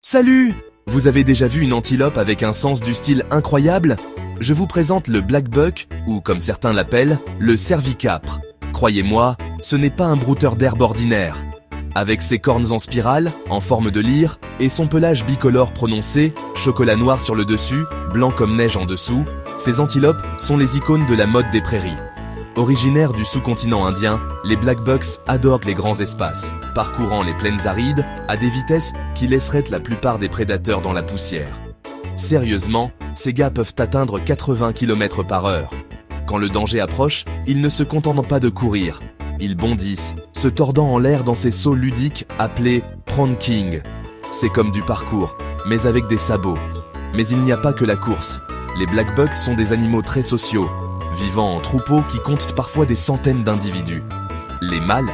Salut! Vous avez déjà vu une antilope avec un sens du style incroyable? Je vous présente le black buck, ou comme certains l'appellent, le cervicapre. Croyez-moi, ce n'est pas un brouteur d'herbe ordinaire. Avec ses cornes en spirale, en forme de lyre, et son pelage bicolore prononcé, chocolat noir sur le dessus, blanc comme neige en dessous, ces antilopes sont les icônes de la mode des prairies. Originaires du sous-continent indien, les black bucks adorent les grands espaces, parcourant les plaines arides à des vitesses qui laisseraient la plupart des prédateurs dans la poussière. Sérieusement, ces gars peuvent atteindre 80 km/h. Quand le danger approche, ils ne se contentent pas de courir. Ils bondissent, se tordant en l'air dans ces sauts ludiques appelés pranking. C'est comme du parcours, mais avec des sabots. Mais il n'y a pas que la course. Les black bucks sont des animaux très sociaux, vivant en troupeaux qui comptent parfois des centaines d'individus. Les mâles,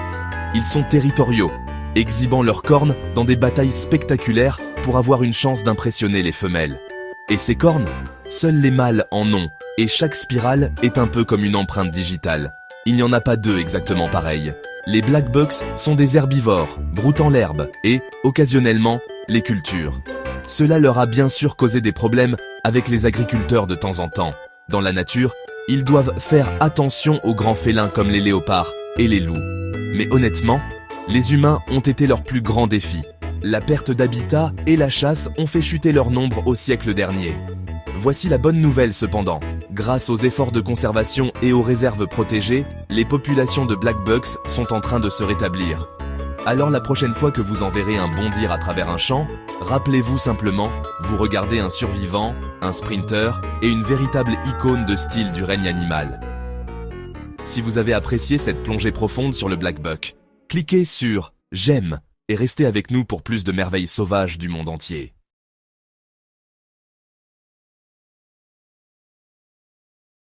ils sont territoriaux, exhibant leurs cornes dans des batailles spectaculaires pour avoir une chance d'impressionner les femelles. Et ces cornes, seuls les mâles en ont, et chaque spirale est un peu comme une empreinte digitale. Il n'y en a pas deux exactement pareilles. Les black bucks sont des herbivores, broutant l'herbe, et, occasionnellement, les culturent. Cela leur a bien sûr causé des problèmes avec les agriculteurs de temps en temps. Dans la nature, ils doivent faire attention aux grands félins comme les léopards et les loups. Mais honnêtement, les humains ont été leur plus grand défi. La perte d'habitat et la chasse ont fait chuter leur nombre au siècle dernier. Voici la bonne nouvelle cependant. Grâce aux efforts de conservation et aux réserves protégées, les populations de black bucks sont en train de se rétablir. Alors la prochaine fois que vous en verrez un bondir à travers un champ, rappelez-vous simplement, vous regardez un survivant, un sprinter et une véritable icône de style du règne animal. Si vous avez apprécié cette plongée profonde sur le black buck, cliquez sur « J'aime » et restez avec nous pour plus de merveilles sauvages du monde entier.